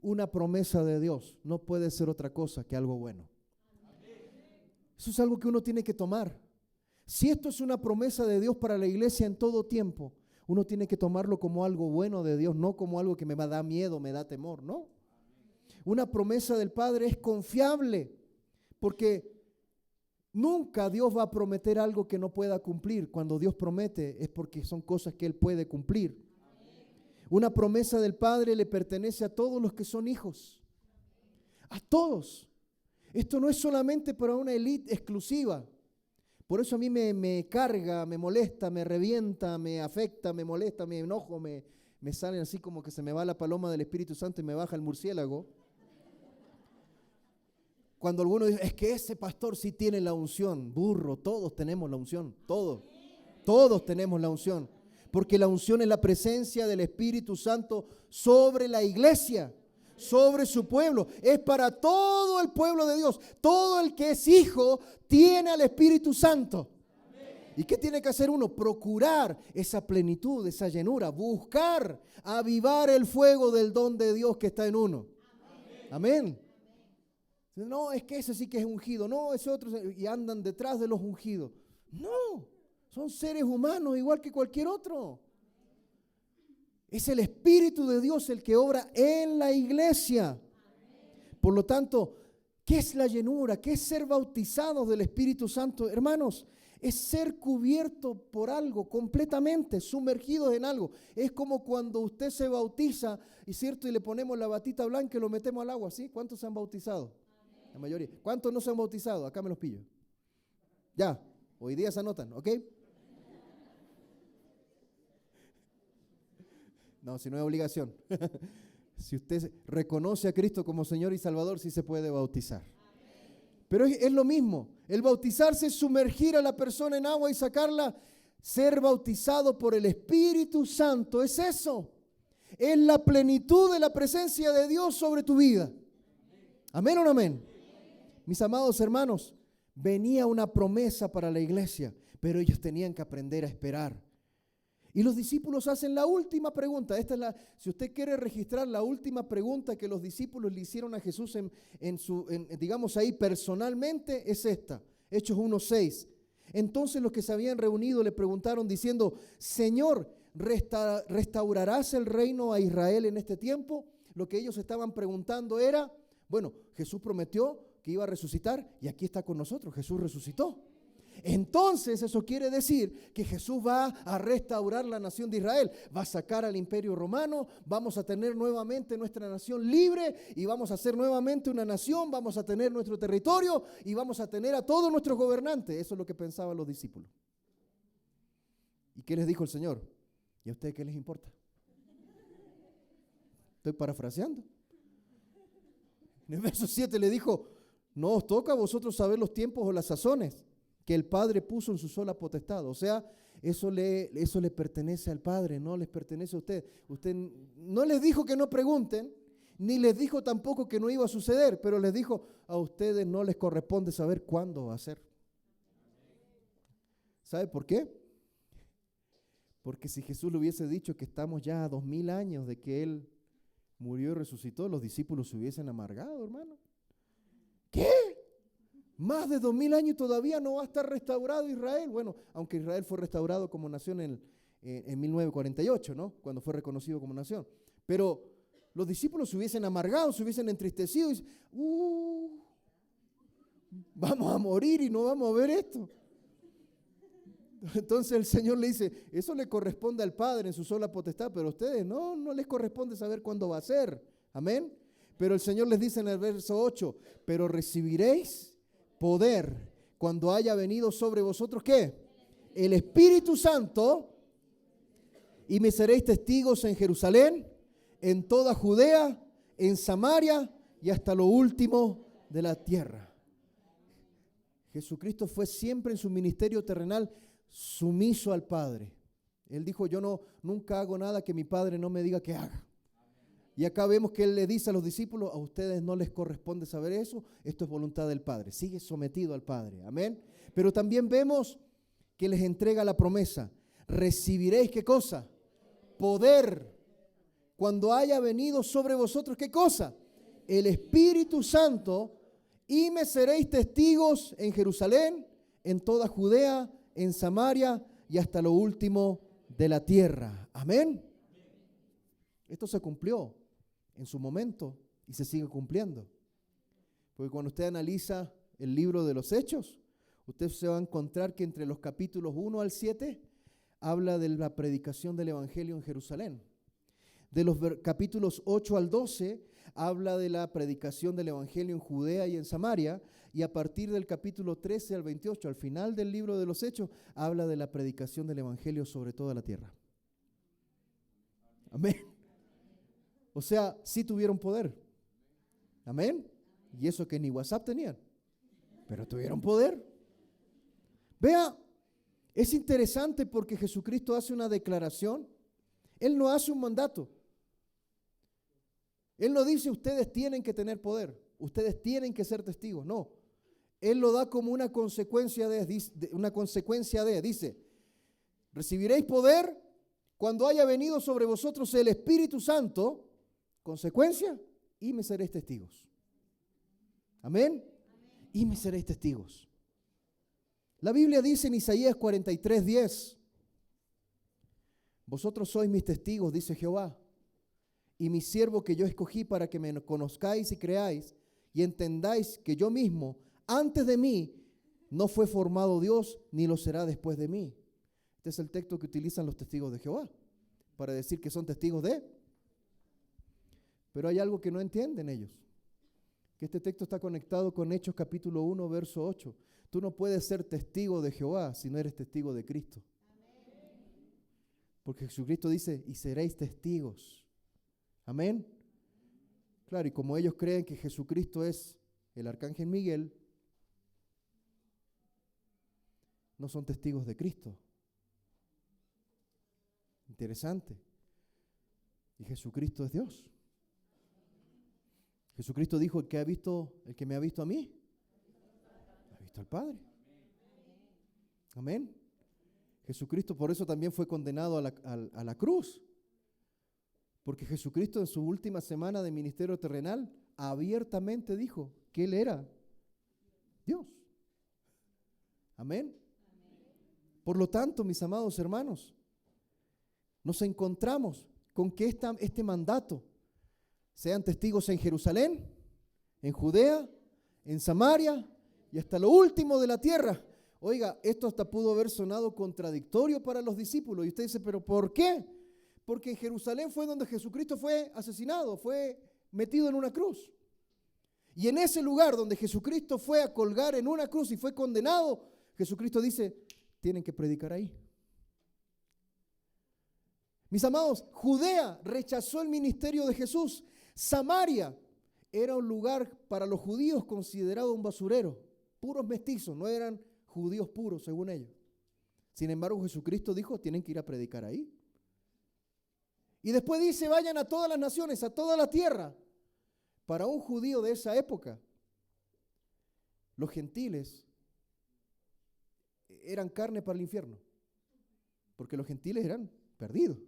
una promesa de Dios no puede ser otra cosa que algo bueno. Eso es algo que uno tiene que tomar. Si esto es una promesa de Dios para la iglesia en todo tiempo, uno tiene que tomarlo como algo bueno de Dios, no como algo que me da miedo, me da temor, ¿no? Una promesa del Padre es confiable, porque nunca Dios va a prometer algo que no pueda cumplir. Cuando Dios promete es porque son cosas que Él puede cumplir. Una promesa del Padre le pertenece a todos los que son hijos. A todos. Esto no es solamente para una élite exclusiva. Por eso a mí me carga, me molesta, me revienta, me afecta, me molesta, me enojo, me salen así como que se me va la paloma del Espíritu Santo y me baja el murciélago. Cuando alguno dice, es que ese pastor sí tiene la unción. Burro, todos tenemos la unción, todos tenemos la unción. Porque la unción es la presencia del Espíritu Santo sobre la iglesia, sobre su pueblo. Es para todo el pueblo de Dios. Todo el que es hijo tiene al Espíritu Santo. ¿Y qué tiene que hacer uno? Procurar esa plenitud, esa llenura. Buscar, avivar el fuego del don de Dios que está en uno. Amén. No, es que ese sí que es ungido. No, ese otro. Y andan detrás de los ungidos. No, son seres humanos igual que cualquier otro. Es el Espíritu de Dios el que obra en la iglesia. Por lo tanto, ¿qué es la llenura? ¿Qué es ser bautizados del Espíritu Santo? Hermanos, es ser cubierto por algo completamente, sumergidos en algo. Es como cuando usted se bautiza, y cierto, y le ponemos la batita blanca y lo metemos al agua, ¿sí? ¿Cuántos se han bautizado? La mayoría. ¿Cuántos no se han bautizado? Acá me los pillo. Ya, hoy día se anotan, ¿ok? No, si no es obligación. Si usted reconoce a Cristo como Señor y Salvador, sí se puede bautizar. Pero es lo mismo. El bautizarse es sumergir a la persona en agua y sacarla. Ser bautizado por el Espíritu Santo es eso. Es la plenitud de la presencia de Dios sobre tu vida. ¿Amén o no amén? Mis amados hermanos, venía una promesa para la iglesia, pero ellos tenían que aprender a esperar. Y los discípulos hacen la última pregunta. Si usted quiere registrar la última pregunta que los discípulos le hicieron a Jesús digamos ahí personalmente, es esta. Hechos 1:6. Entonces los que se habían reunido le preguntaron diciendo, Señor, ¿restaurarás el reino a Israel en este tiempo? Lo que ellos estaban preguntando era, bueno, Jesús prometió que iba a resucitar y aquí está con nosotros. Jesús resucitó. Entonces eso quiere decir que Jesús va a restaurar la nación de Israel, va a sacar al imperio romano, vamos a tener nuevamente nuestra nación libre y vamos a ser nuevamente una nación, vamos a tener nuestro territorio y vamos a tener a todos nuestros gobernantes. Eso es lo que pensaban los discípulos. ¿Y qué les dijo el Señor? ¿Y a ustedes qué les importa? Estoy parafraseando. En el verso 7 le dijo, no os toca a vosotros saber los tiempos o las sazones que el Padre puso en su sola potestad. O sea, eso le pertenece al Padre, no les pertenece a usted. Usted no les dijo que no pregunten, ni les dijo tampoco que no iba a suceder, pero les dijo, a ustedes no les corresponde saber cuándo va a ser. ¿Sabe por qué? Porque si Jesús le hubiese dicho que estamos ya a 2000 años de que Él murió y resucitó, los discípulos se hubiesen amargado, hermano. ¿Qué? Más de 2000 años y todavía no va a estar restaurado Israel. Bueno, aunque Israel fue restaurado como nación en 1948, ¿no? Cuando fue reconocido como nación. Pero los discípulos se hubiesen amargado, se hubiesen entristecido. Y, vamos a morir y no vamos a ver esto. Entonces el Señor le dice, eso le corresponde al Padre en su sola potestad, pero a ustedes no les corresponde saber cuándo va a ser. Amén. Pero el Señor les dice en el verso 8, pero recibiréis poder cuando haya venido sobre vosotros, ¿qué? El Espíritu Santo, y me seréis testigos en Jerusalén, en toda Judea, en Samaria y hasta lo último de la tierra. Jesucristo fue siempre en su ministerio terrenal sumiso al Padre. Él dijo, yo nunca hago nada que mi Padre no me diga que haga. Y acá vemos que Él le dice a los discípulos, a ustedes no les corresponde saber eso, esto es voluntad del Padre. Sigue sometido al Padre, amén. Pero también vemos que les entrega la promesa, recibiréis, ¿qué cosa? Poder, cuando haya venido sobre vosotros, ¿qué cosa? El Espíritu Santo, y me seréis testigos en Jerusalén, en toda Judea, en Samaria y hasta lo último de la tierra. Amén. Esto se cumplió en su momento y se sigue cumpliendo. Porque cuando usted analiza el libro de los Hechos, usted se va a encontrar que entre los capítulos 1 al 7 habla de la predicación del Evangelio en Jerusalén. De los capítulos 8 al 12 habla de la predicación del Evangelio en Judea y en Samaria, y a partir del capítulo 13 al 28, al final del libro de los Hechos, habla de la predicación del Evangelio sobre toda la tierra. Amén. O sea, sí tuvieron poder. Amén. Y eso que ni WhatsApp tenían, pero tuvieron poder. Vea, es interesante porque Jesucristo hace una declaración. Él no hace un mandato. Él no dice ustedes tienen que tener poder, ustedes tienen que ser testigos. No, Él lo da como una consecuencia dice, recibiréis poder cuando haya venido sobre vosotros el Espíritu Santo, consecuencia, y me seréis testigos. Amén. Y me seréis testigos. La Biblia dice en Isaías 43:10, vosotros sois mis testigos, dice Jehová, y mi siervo que yo escogí para que me conozcáis y creáis y entendáis que yo mismo, antes de mí, no fue formado Dios, ni lo será después de mí. Este es el texto que utilizan los testigos de Jehová para decir que son testigos de. Pero hay algo que no entienden ellos, que este texto está conectado con Hechos capítulo 1, verso 8. Tú no puedes ser testigo de Jehová si no eres testigo de Cristo. Porque Jesucristo dice, y seréis testigos. Amén. Claro, y como ellos creen que Jesucristo es el arcángel Miguel, no son testigos de Cristo. Interesante. Y Jesucristo es Dios. Jesucristo dijo, el que me ha visto a mí, ha visto al Padre. Amén. Jesucristo por eso también fue condenado a la cruz. Porque Jesucristo en su última semana de ministerio terrenal abiertamente dijo que Él era Dios. Amén. Por lo tanto, mis amados hermanos, nos encontramos con que este mandato, sean testigos en Jerusalén, en Judea, en Samaria y hasta lo último de la tierra. Oiga, esto hasta pudo haber sonado contradictorio para los discípulos. Y usted dice, ¿pero por qué? Porque en Jerusalén fue donde Jesucristo fue asesinado, fue metido en una cruz. Y en ese lugar donde Jesucristo fue a colgar en una cruz y fue condenado, Jesucristo dice, tienen que predicar ahí. Mis amados, Judea rechazó el ministerio de Jesús. Samaria era un lugar para los judíos considerado un basurero. Puros mestizos, no eran judíos puros según ellos. Sin embargo, Jesucristo dijo, tienen que ir a predicar ahí. Y después dice, vayan a todas las naciones, a toda la tierra. Para un judío de esa época, los gentiles eran carne para el infierno, porque los gentiles eran perdidos.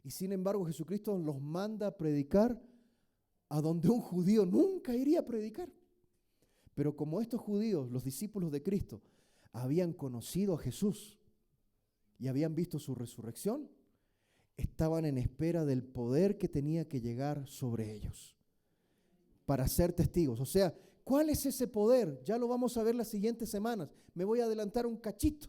Y sin embargo, Jesucristo los manda a predicar a donde un judío nunca iría a predicar. Pero como estos judíos, los discípulos de Cristo, habían conocido a Jesús y habían visto su resurrección, estaban en espera del poder que tenía que llegar sobre ellos para ser testigos. O sea, ¿cuál es ese poder? Ya lo vamos a ver las siguientes semanas. Me voy a adelantar un cachito.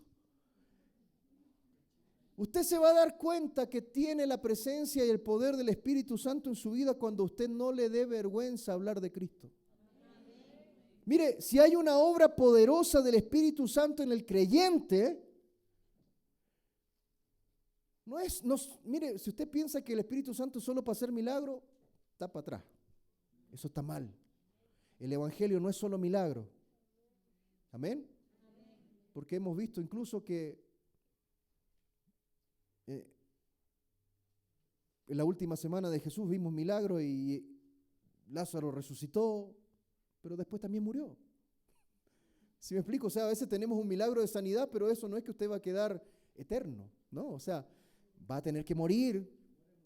Usted se va a dar cuenta que tiene la presencia y el poder del Espíritu Santo en su vida cuando usted no le dé vergüenza hablar de Cristo. Mire, si hay una obra poderosa del Espíritu Santo en el creyente, mire, si usted piensa que el Espíritu Santo es solo para hacer milagro, está para atrás. Eso está mal. El Evangelio no es solo milagro. Amén. Porque hemos visto incluso que en la última semana de Jesús vimos milagros y Lázaro resucitó, pero después también murió. ¿Sí me explico? O sea, a veces tenemos un milagro de sanidad, pero eso no es que usted va a quedar eterno, ¿no? O sea, va a tener que morir.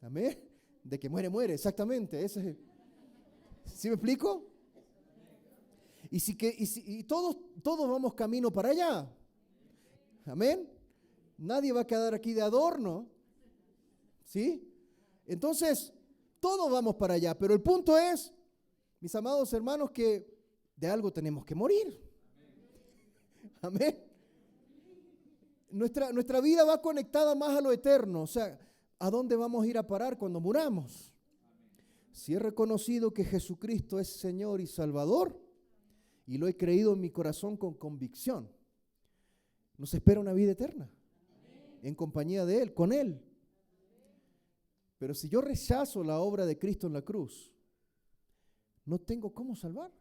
Amén. De que muere, muere, exactamente. ¿Sí me explico? Y todos vamos camino para allá. Amén. Nadie va a quedar aquí de adorno. ¿Sí? Entonces, todos vamos para allá. Pero el punto es, mis amados hermanos, que de algo tenemos que morir. Amén. Nuestra vida va conectada más a lo eterno. O sea, ¿a dónde vamos a ir a parar cuando muramos? Si he reconocido que Jesucristo es Señor y Salvador y lo he creído en mi corazón con convicción, nos espera una vida eterna en compañía de Él, con Él. Pero si yo rechazo la obra de Cristo en la cruz, no tengo cómo salvar,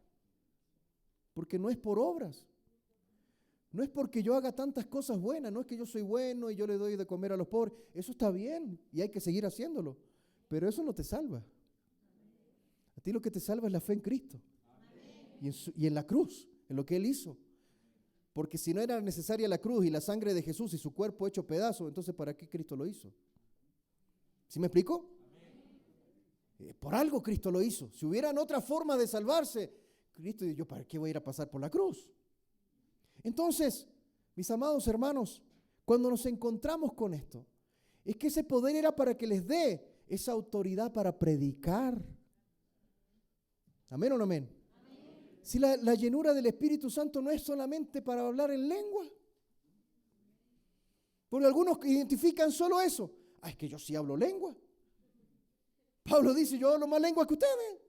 porque no es por obras. No es porque yo haga tantas cosas buenas, no es que yo soy bueno y yo le doy de comer a los pobres. Eso está bien y hay que seguir haciéndolo, pero eso no te salva. A ti lo que te salva es la fe en Cristo y en la cruz, en lo que Él hizo. Porque si no era necesaria la cruz y la sangre de Jesús y su cuerpo hecho pedazos, entonces ¿para qué Cristo lo hizo? ¿Sí me explico? Por algo Cristo lo hizo. Si hubieran otra forma de salvarse, Cristo dijo, ¿yo para qué voy a ir a pasar por la cruz? Entonces, mis amados hermanos, cuando nos encontramos con esto, es que ese poder era para que les dé esa autoridad para predicar. ¿Amén o no amén? Amén. Si la llenura del Espíritu Santo no es solamente para hablar en lengua. Porque algunos identifican solo eso. Es que yo sí hablo lengua. Pablo dice, yo hablo más lengua que ustedes.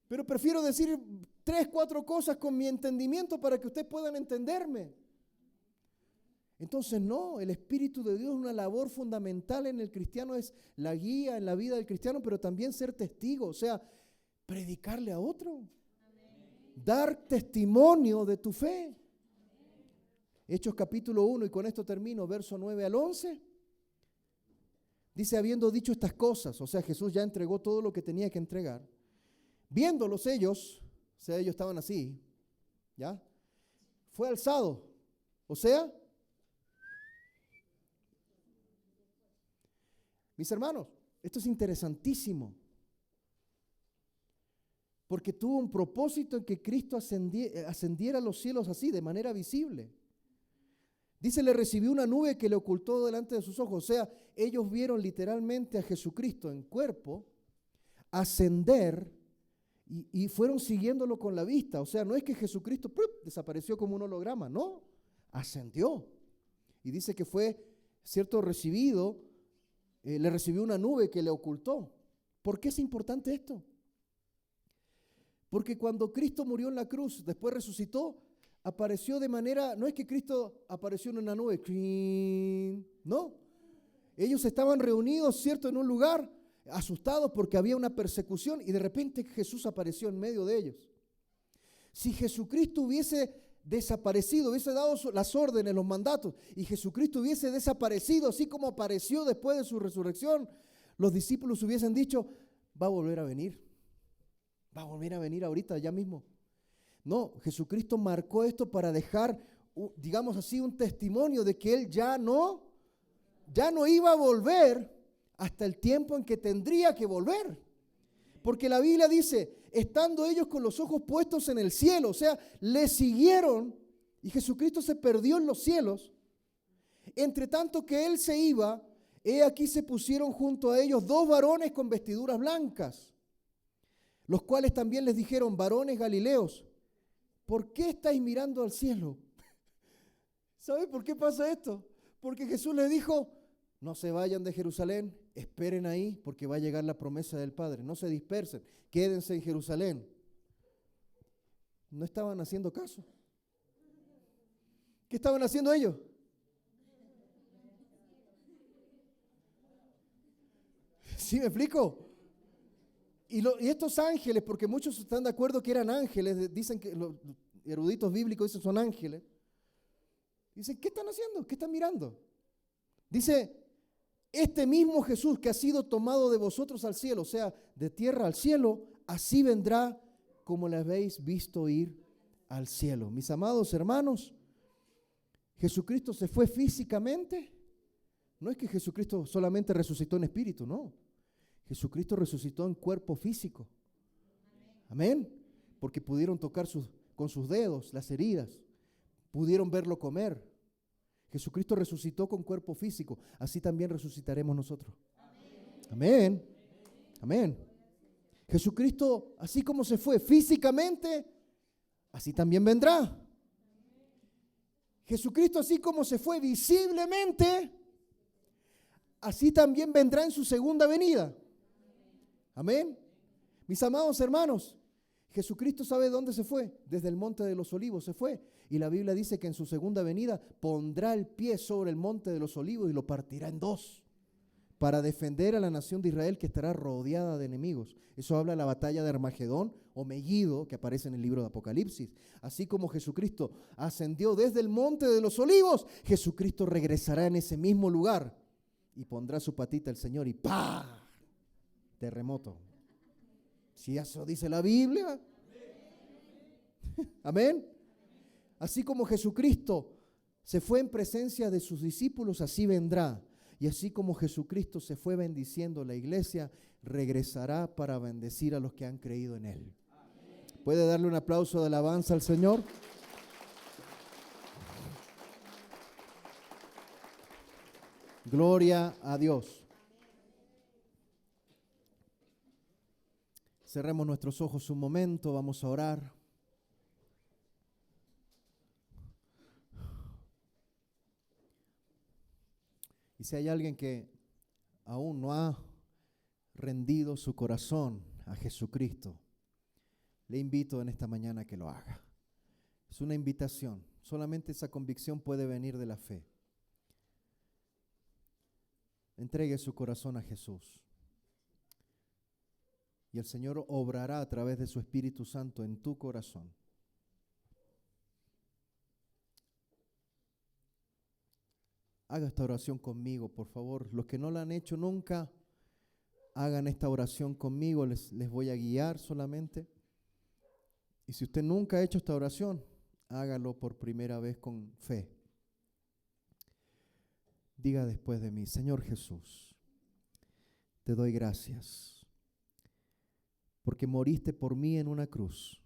Pero prefiero decir 3, 4 cosas con mi entendimiento para que ustedes puedan entenderme. Entonces no, el Espíritu de Dios es una labor fundamental en el cristiano, es la guía en la vida del cristiano, pero también ser testigo, o sea, predicarle a otro. Amén. Dar testimonio de tu fe. Hechos capítulo 1, y con esto termino, verso 9 al 11. Dice, habiendo dicho estas cosas, o sea, Jesús ya entregó todo lo que tenía que entregar. Viéndolos ellos, o sea, ellos estaban así, ¿ya? Fue alzado, o sea, mis hermanos, esto es interesantísimo, porque tuvo un propósito en que Cristo ascendiera a los cielos así, de manera visible. Dice, le recibió una nube que le ocultó delante de sus ojos, o sea, ellos vieron literalmente a Jesucristo en cuerpo ascender y fueron siguiéndolo con la vista. O sea, no es que Jesucristo desapareció como un holograma, no, ascendió. Y dice que fue, cierto, recibido, le recibió una nube que le ocultó. ¿Por qué es importante esto? Porque cuando Cristo murió en la cruz, después resucitó, apareció de manera, no es que Cristo apareció en una nube, no. Ellos estaban reunidos, cierto, en un lugar, asustados porque había una persecución y de repente Jesús apareció en medio de ellos. Si Jesucristo hubiese desaparecido, hubiese dado las órdenes, los mandatos, y Jesucristo hubiese desaparecido así como apareció después de su resurrección, los discípulos hubiesen dicho, va a volver a venir. Va a volver a venir ahorita, ya mismo. No, Jesucristo marcó esto para dejar, digamos así, un testimonio de que Él ya no iba a volver hasta el tiempo en que tendría que volver. Porque la Biblia dice, estando ellos con los ojos puestos en el cielo, o sea, le siguieron y Jesucristo se perdió en los cielos. Entre tanto que Él se iba, he aquí se pusieron junto a ellos 2 varones con vestiduras blancas, los cuales también les dijeron, varones galileos, ¿por qué estáis mirando al cielo? ¿Sabe por qué pasa esto? Porque Jesús les dijo, no se vayan de Jerusalén, esperen ahí porque va a llegar la promesa del Padre. No se dispersen, quédense en Jerusalén. No estaban haciendo caso. ¿Qué estaban haciendo ellos? ¿Sí me explico? Y estos ángeles, porque muchos están de acuerdo que eran ángeles, dicen que los eruditos bíblicos dicen son ángeles. Dicen, ¿qué están haciendo? ¿Qué están mirando? Dice, este mismo Jesús que ha sido tomado de vosotros al cielo, o sea, de tierra al cielo, así vendrá como le habéis visto ir al cielo. Mis amados hermanos, Jesucristo se fue físicamente. No es que Jesucristo solamente resucitó en espíritu, no. Jesucristo resucitó en cuerpo físico. Amén. Porque pudieron tocar con sus dedos las heridas. pudieron verlo comer. Jesucristo resucitó con cuerpo físico, así también resucitaremos nosotros. Amén. Amén. Jesucristo, así como se fue físicamente, así también vendrá. Jesucristo, así como se fue visiblemente, así también vendrá en su segunda venida. Amén. Mis amados hermanos, Jesucristo sabe dónde se fue. Desde el monte de los olivos se fue. Y la Biblia dice que en su segunda venida pondrá el pie sobre el monte de los olivos y lo partirá en dos, para defender a la nación de Israel, que estará rodeada de enemigos. Eso habla de la batalla de Armagedón o Megiddo, que aparece en el libro de Apocalipsis. Así como Jesucristo ascendió desde el monte de los olivos, Jesucristo regresará en ese mismo lugar y pondrá su patita el Señor y ¡pah! Terremoto. Si eso dice la Biblia. Amén. Así como Jesucristo se fue en presencia de sus discípulos, así vendrá. Y así como Jesucristo se fue bendiciendo la iglesia, regresará para bendecir a los que han creído en Él. ¿Puede darle un aplauso de alabanza al Señor? Gloria a Dios. Cerremos nuestros ojos un momento, vamos a orar. Y si hay alguien que aún no ha rendido su corazón a Jesucristo, le invito en esta mañana a que lo haga. Es una invitación. Solamente esa convicción puede venir de la fe. Entregue su corazón a Jesús. Y el Señor obrará a través de su Espíritu Santo en tu corazón. Haga esta oración conmigo, por favor. Los que no la han hecho nunca, hagan esta oración conmigo. Les voy a guiar solamente. Y si usted nunca ha hecho esta oración, hágalo por primera vez con fe. Diga después de mí: Señor Jesús, te doy gracias porque moriste por mí en una cruz,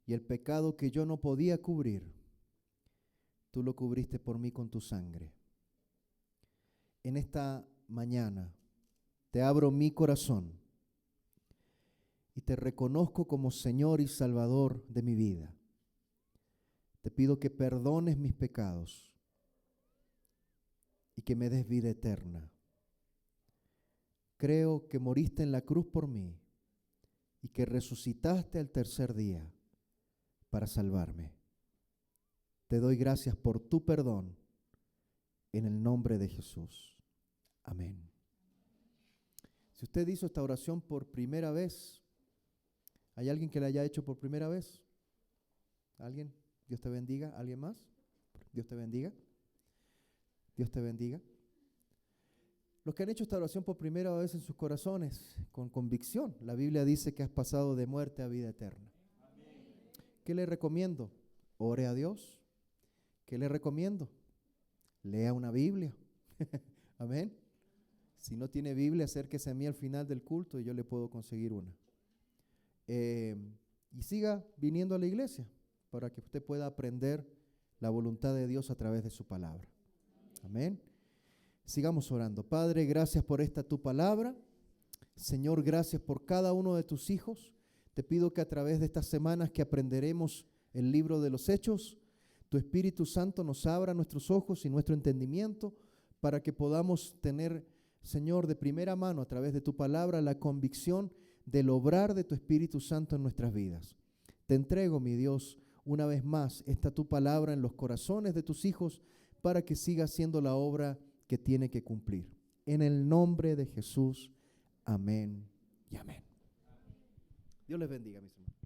y el pecado que yo no podía cubrir, tú lo cubriste por mí con tu sangre. En esta mañana te abro mi corazón y te reconozco como Señor y Salvador de mi vida. Te pido que perdones mis pecados y que me des vida eterna. Creo que moriste en la cruz por mí y que resucitaste al tercer día para salvarme. Te doy gracias por tu perdón en el nombre de Jesús. Amén. Si usted hizo esta oración por primera vez, ¿hay alguien que la haya hecho por primera vez? ¿Alguien? Dios te bendiga. ¿Alguien más? Dios te bendiga. Dios te bendiga. Los que han hecho esta oración por primera vez en sus corazones, con convicción, la Biblia dice que has pasado de muerte a vida eterna. ¿Qué le recomiendo? Ore a Dios. ¿Qué le recomiendo? Lea una Biblia. Amén. Si no tiene Biblia, acérquese a mí al final del culto y yo le puedo conseguir una. Y siga viniendo a la iglesia para que usted pueda aprender la voluntad de Dios a través de su palabra. Amén. Sigamos orando. Padre, gracias por esta tu palabra. Señor, gracias por cada uno de tus hijos. Te pido que a través de estas semanas que aprenderemos el libro de los Hechos, tu Espíritu Santo nos abra nuestros ojos y nuestro entendimiento para que podamos tener, Señor, de primera mano a través de tu palabra la convicción del obrar de tu Espíritu Santo en nuestras vidas. Te entrego, mi Dios, una vez más esta tu palabra en los corazones de tus hijos para que siga haciendo la obra que tiene que cumplir. En el nombre de Jesús, amén y amén. Dios les bendiga, mis hermanos.